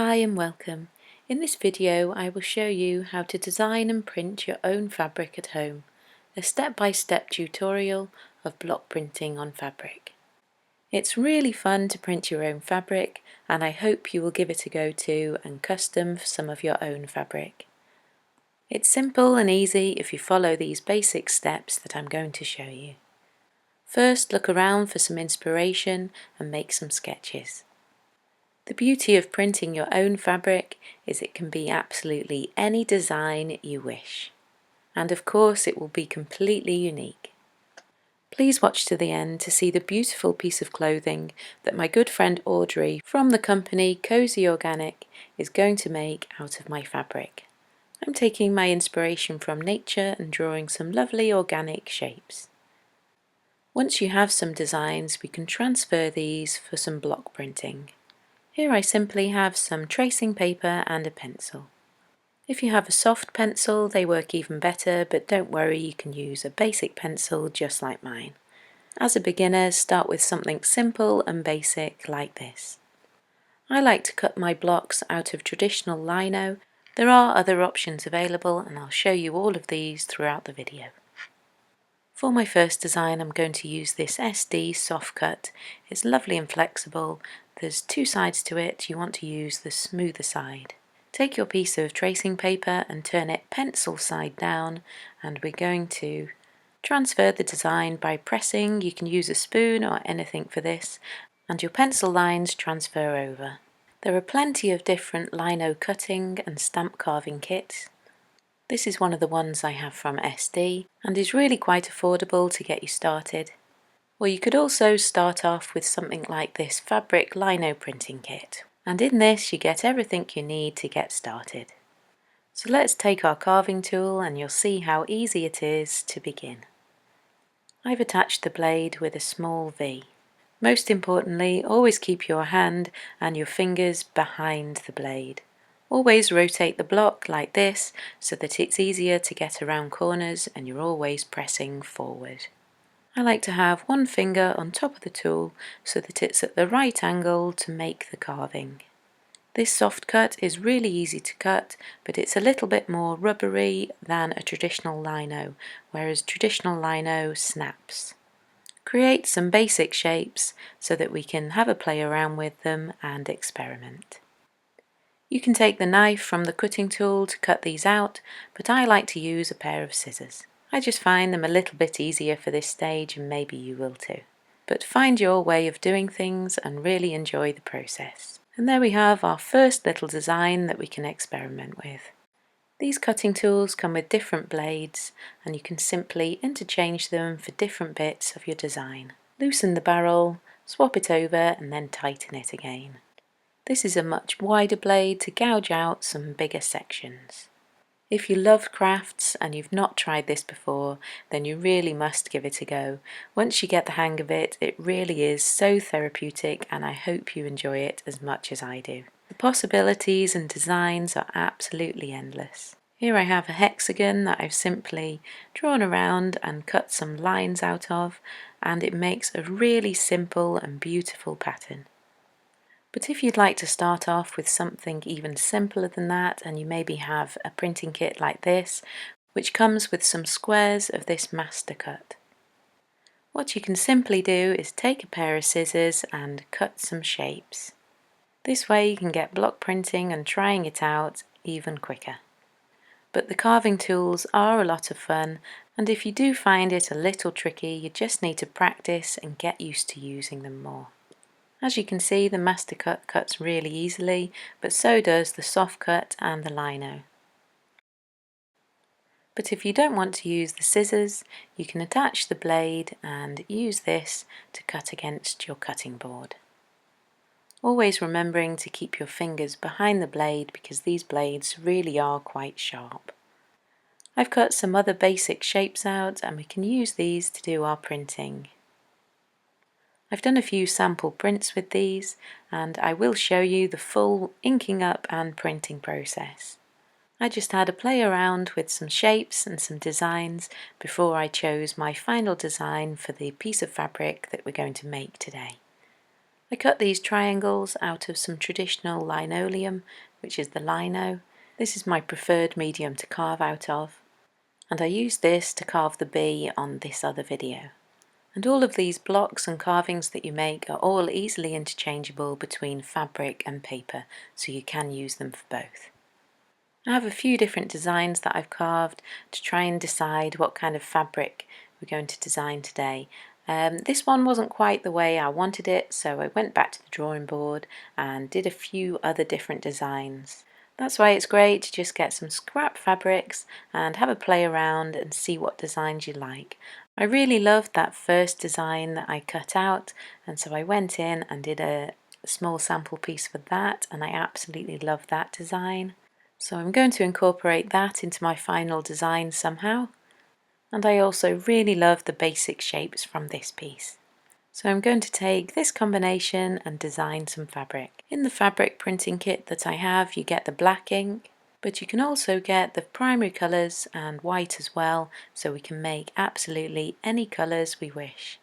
Hi and welcome. In this video I will show you how to design and print your own fabric at home, a step-by-step tutorial of block printing on fabric. It's really fun to print your own fabric and I hope you will give it a go too and custom some of your own fabric. It's simple and easy if you follow these basic steps that I'm going to show you. First, look around for some inspiration and make some sketches. The beauty of printing your own fabric is it can be absolutely any design you wish. And of course it will be completely unique. Please watch to the end to see the beautiful piece of clothing that my good friend Audrey from the company Cosy Organic is going to make out of my fabric. I'm taking my inspiration from nature and drawing some lovely organic shapes. Once you have some designs, we can transfer these for some block printing. Here I simply have some tracing paper and a pencil. If you have a soft pencil they work even better, but don't worry, you can use a basic pencil just like mine. As a beginner, start with something simple and basic like this. I like to cut my blocks out of traditional lino. There are other options available and I'll show you all of these throughout the video. For my first design I'm going to use this essdee soft cut. It's lovely and flexible. There's two sides to it, you want to use the smoother side. Take your piece of tracing paper and turn it pencil side down, and we're going to transfer the design by pressing. You can use a spoon or anything for this, and your pencil lines transfer over. There are plenty of different lino cutting and stamp carving kits. This is one of the ones I have from essdee and is really quite affordable to get you started. Or you could also start off with something like this fabric lino printing kit, and in this you get everything you need to get started. So let's take our carving tool and you'll see how easy it is to begin. I've attached the blade with a small V. Most importantly, always keep your hand and your fingers behind the blade. Always rotate the block like this so that it's easier to get around corners and you're always pressing forward. I like to have one finger on top of the tool so that it's at the right angle to make the carving. This soft cut is really easy to cut, but it's a little bit more rubbery than a traditional lino, whereas traditional lino snaps. Create some basic shapes so that we can have a play around with them and experiment. You can take the knife from the cutting tool to cut these out, but I like to use a pair of scissors. I just find them a little bit easier for this stage and maybe you will too. But find your way of doing things and really enjoy the process. And there we have our first little design that we can experiment with. These cutting tools come with different blades and you can simply interchange them for different bits of your design. Loosen the barrel, swap it over and then tighten it again. This is a much wider blade to gouge out some bigger sections. If you love crafts and you've not tried this before, then you really must give it a go. Once you get the hang of it, it really is so therapeutic and I hope you enjoy it as much as I do. The possibilities and designs are absolutely endless. Here I have a hexagon that I've simply drawn around and cut some lines out of, and it makes a really simple and beautiful pattern. But if you'd like to start off with something even simpler than that, and you maybe have a printing kit like this, which comes with some squares of this master cut. What you can simply do is take a pair of scissors and cut some shapes. This way you can get block printing and trying it out even quicker. But the carving tools are a lot of fun, and if you do find it a little tricky, you just need to practice and get used to using them more. As you can see, the master cut cuts really easily, but so does the soft cut and the lino. But if you don't want to use the scissors, you can attach the blade and use this to cut against your cutting board. Always remembering to keep your fingers behind the blade because these blades really are quite sharp. I've cut some other basic shapes out and we can use these to do our printing. I've done a few sample prints with these and I will show you the full inking up and printing process. I just had a play around with some shapes and some designs before I chose my final design for the piece of fabric that we're going to make today. I cut these triangles out of some traditional linoleum, which is the lino. This is my preferred medium to carve out of, and I used this to carve the bee on this other video. And all of these blocks and carvings that you make are all easily interchangeable between fabric and paper, so you can use them for both. I have a few different designs that I've carved to try and decide what kind of fabric we're going to design today. This one wasn't quite the way I wanted it, so I went back to the drawing board and did a few other different designs. That's why it's great to just get some scrap fabrics and have a play around and see what designs you like. I really loved that first design that I cut out, and so I went in and did a small sample piece for that, and I absolutely love that design. So I'm going to incorporate that into my final design somehow. And I also really love the basic shapes from this piece. So I'm going to take this combination and design some fabric. In the fabric printing kit that I have, you get the black ink, but you can also get the primary colours and white as well, so we can make absolutely any colours we wish.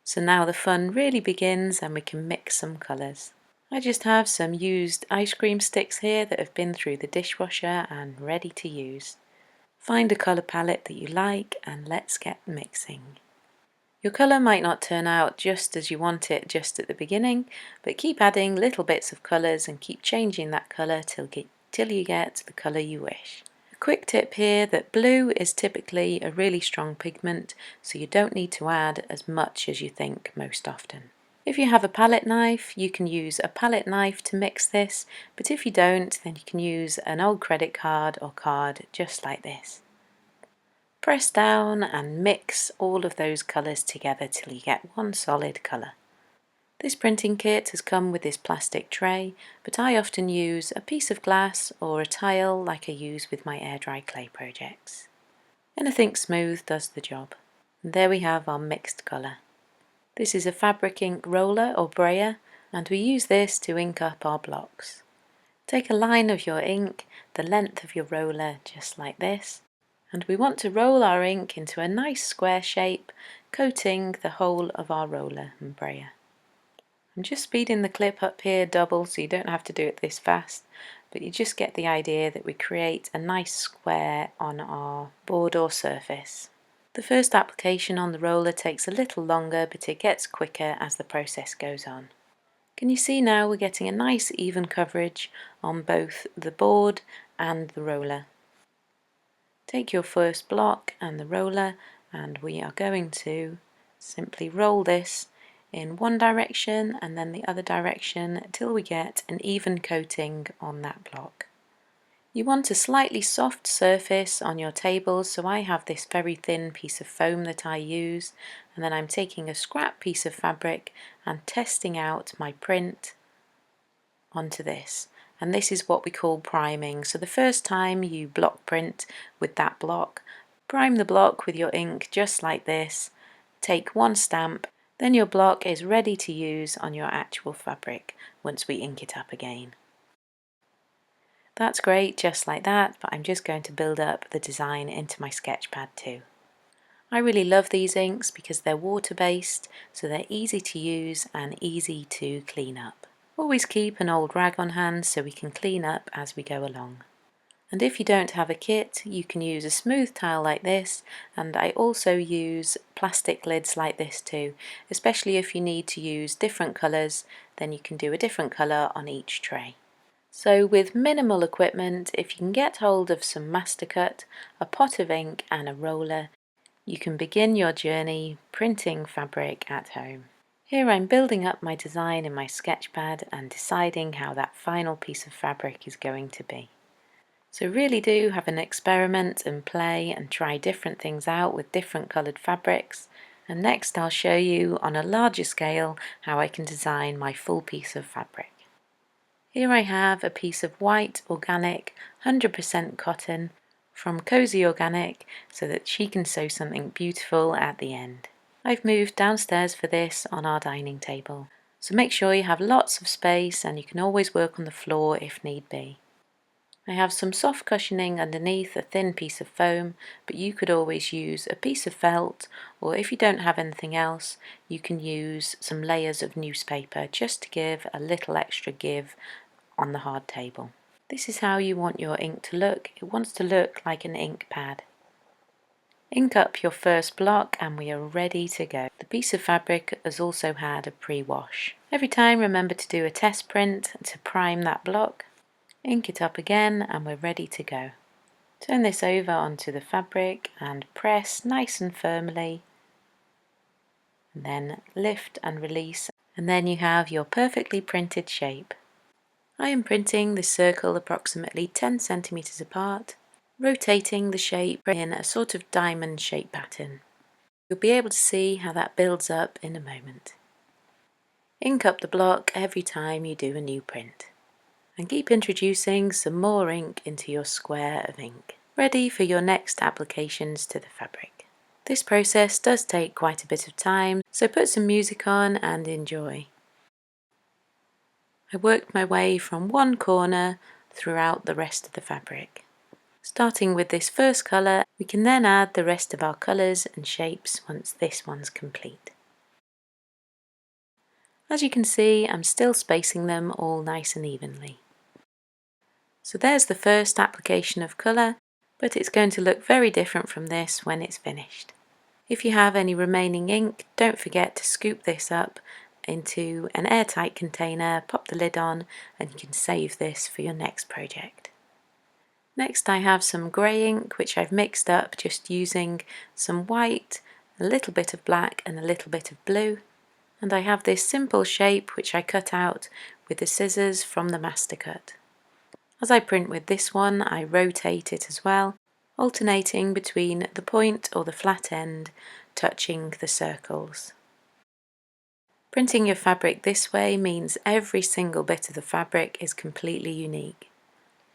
So now the fun really begins and we can mix some colours. I just have some used ice cream sticks here that have been through the dishwasher and ready to use. Find a colour palette that you like and let's get mixing. Your colour might not turn out just as you want it just at the beginning, but keep adding little bits of colours and keep changing that colour till you get the colour you wish. A quick tip here that blue is typically a really strong pigment, so you don't need to add as much as you think most often. If you have a palette knife, you can use a palette knife to mix this, but if you don't, then you can use an old credit card or card just like this. Press down and mix all of those colours together till you get one solid colour. This printing kit has come with this plastic tray, but I often use a piece of glass or a tile like I use with my air dry clay projects. Anything smooth does the job. And there we have our mixed colour. This is a fabric ink roller or brayer, and we use this to ink up our blocks. Take a line of your ink, the length of your roller, just like this, and we want to roll our ink into a nice square shape, coating the whole of our roller and brayer. I'm just speeding the clip up here double so you don't have to do it this fast, but you just get the idea that we create a nice square on our board or surface. The first application on the roller takes a little longer, but it gets quicker as the process goes on. Can you see now we're getting a nice even coverage on both the board and the roller. Take your first block and the roller, and we are going to simply roll this in one direction and then the other direction till we get an even coating on that block. You want a slightly soft surface on your table, so I have this very thin piece of foam that I use, and then I'm taking a scrap piece of fabric and testing out my print onto this. And this is what we call priming. So the first time you block print with that block, prime the block with your ink just like this, take one stamp, then your block is ready to use on your actual fabric once we ink it up again. That's great, just like that, but I'm just going to build up the design into my sketch pad too. I really love these inks because they're water-based, so they're easy to use and easy to clean up. Always keep an old rag on hand so we can clean up as we go along. And if you don't have a kit, you can use a smooth tile like this, and I also use plastic lids like this too, especially if you need to use different colours, then you can do a different colour on each tray. So with minimal equipment, if you can get hold of some Mastercut, a pot of ink and a roller, you can begin your journey printing fabric at home. Here I'm building up my design in my sketchpad and deciding how that final piece of fabric is going to be. So really do have an experiment and play and try different things out with different coloured fabrics. And next I'll show you on a larger scale how I can design my full piece of fabric. Here I have a piece of white organic 100% cotton from Cosy Organic so that she can sew something beautiful at the end. I've moved downstairs for this on our dining table, so make sure you have lots of space and you can always work on the floor if need be. I have some soft cushioning underneath a thin piece of foam, but you could always use a piece of felt, or if you don't have anything else, you can use some layers of newspaper just to give a little extra give on the hard table. This is how you want your ink to look. It wants to look like an ink pad. Ink up your first block and we are ready to go. The piece of fabric has also had a pre-wash. Every time remember to do a test print to prime that block. Ink it up again and we're ready to go. Turn this over onto the fabric and press nice and firmly, and then lift and release, and then you have your perfectly printed shape. I am printing this circle approximately 10 centimeters apart, rotating the shape in a sort of diamond shape pattern. You'll be able to see how that builds up in a moment. Ink up the block every time you do a new print. And keep introducing some more ink into your square of ink, ready for your next applications to the fabric. This process does take quite a bit of time, so put some music on and enjoy. I worked my way from one corner throughout the rest of the fabric. Starting with this first colour, we can then add the rest of our colours and shapes once this one's complete. As you can see, I'm still spacing them all nice and evenly. So there's the first application of colour, but it's going to look very different from this when it's finished. If you have any remaining ink, don't forget to scoop this up into an airtight container, pop the lid on, and you can save this for your next project. Next I have some grey ink which I've mixed up just using some white, a little bit of black and a little bit of blue, and I have this simple shape which I cut out with the scissors from the master cut. As I print with this one, I rotate it as well, alternating between the point or the flat end touching the circles. Printing your fabric this way means every single bit of the fabric is completely unique.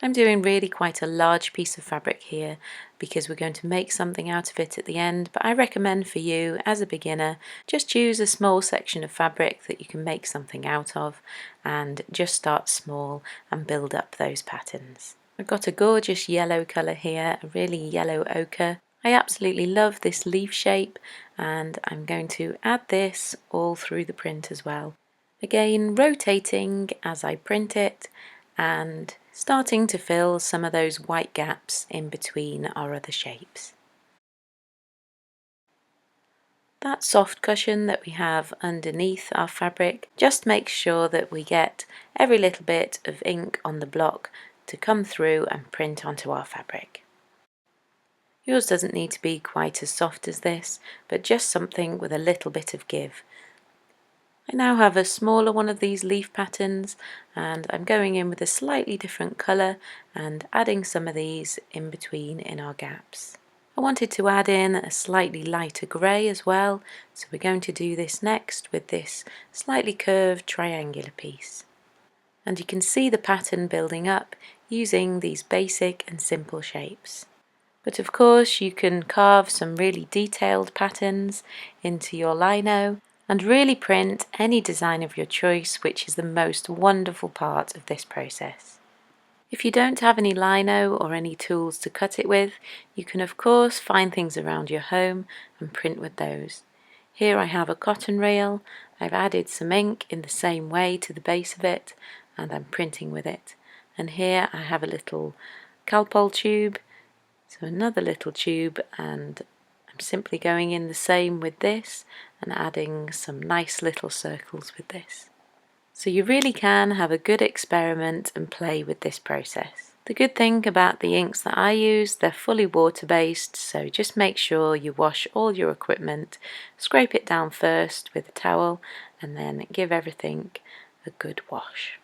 I'm doing really quite a large piece of fabric here because we're going to make something out of it at the end, but I recommend for you as a beginner just use a small section of fabric that you can make something out of and just start small and build up those patterns. I've got a gorgeous yellow colour here, a really yellow ochre. I absolutely love this leaf shape and I'm going to add this all through the print as well. Again, rotating as I print it and starting to fill some of those white gaps in between our other shapes. That soft cushion that we have underneath our fabric just makes sure that we get every little bit of ink on the block to come through and print onto our fabric. Yours doesn't need to be quite as soft as this, but just something with a little bit of give. I now have a smaller one of these leaf patterns and I'm going in with a slightly different colour and adding some of these in between in our gaps. I wanted to add in a slightly lighter grey as well, so we're going to do this next with this slightly curved triangular piece. And you can see the pattern building up using these basic and simple shapes. But of course you can carve some really detailed patterns into your lino and really print any design of your choice, which is the most wonderful part of this process. If you don't have any lino or any tools to cut it with, you can of course find things around your home and print with those. Here I have a cotton reel. I've added some ink in the same way to the base of it and I'm printing with it. And here I have a little Calpol tube, so another little tube, and I'm simply going in the same with this and adding some nice little circles with this. So you really can have a good experiment and play with this process. The good thing about the inks that I use, they're fully water-based, so just make sure you wash all your equipment, scrape it down first with a towel, and then give everything a good wash.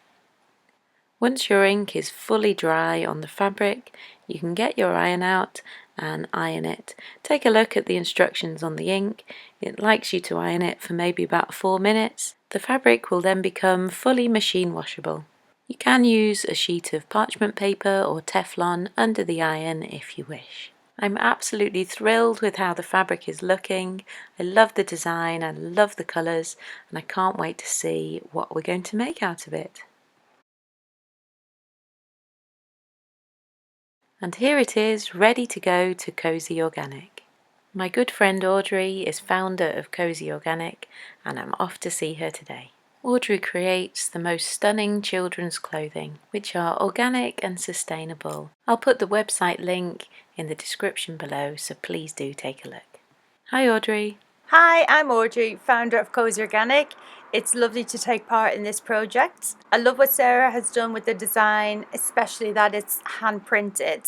Once your ink is fully dry on the fabric, you can get your iron out and iron it. Take a look at the instructions on the ink. It likes you to iron it for maybe about 4 minutes. The fabric will then become fully machine washable. You can use a sheet of parchment paper or Teflon under the iron if you wish. I'm absolutely thrilled with how the fabric is looking. I love the design, I love the colours, and I can't wait to see what we're going to make out of it. And here it is, ready to go to Cosy Organic. My good friend Audrey is founder of Cosy Organic, and I'm off to see her today. Audrey creates the most stunning children's clothing, which are organic and sustainable. I'll put the website link in the description below, so please do take a look. Hi Audrey. Hi, I'm Audrey, founder of Cosy Organic. It's lovely to take part in this project. I love what Sarah has done with the design, especially that it's hand printed.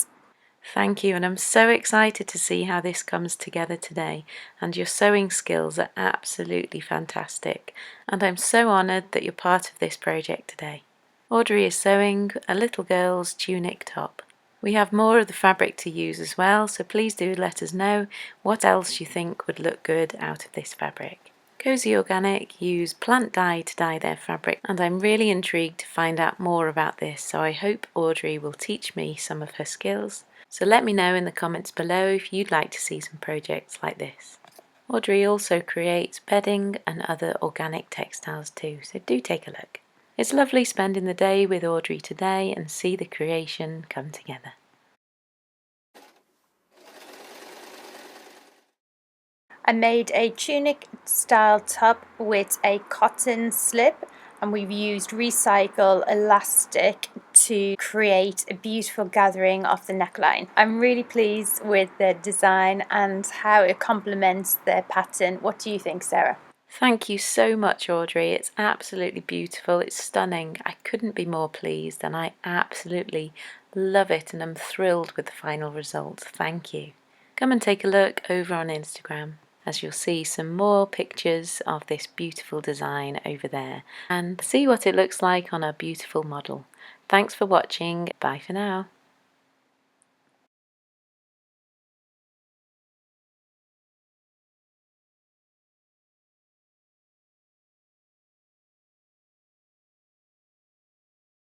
Thank you, and I'm so excited to see how this comes together today, and your sewing skills are absolutely fantastic, and I'm so honoured that you're part of this project today. Audrey is sewing a little girl's tunic top. We have more of the fabric to use as well, so please do let us know what else you think would look good out of this fabric. Cosy Organic use plant dye to dye their fabric, and I'm really intrigued to find out more about this, so I hope Audrey will teach me some of her skills. So let me know in the comments below if you'd like to see some projects like this. Audrey also creates bedding and other organic textiles too, so do take a look. It's lovely spending the day with Audrey today and see the creation come together. I made a tunic style top with a cotton slip, and we've used recycle elastic to create a beautiful gathering of the neckline. I'm really pleased with the design and how it complements the pattern. What do you think, Sarah? Thank you so much, Audrey. It's absolutely beautiful. It's stunning. I couldn't be more pleased, and I absolutely love it, and I'm thrilled with the final result. Thank you. Come and take a look over on Instagram, as you'll see some more pictures of this beautiful design over there, and see what it looks like on our beautiful model. Thanks for watching. Bye for now.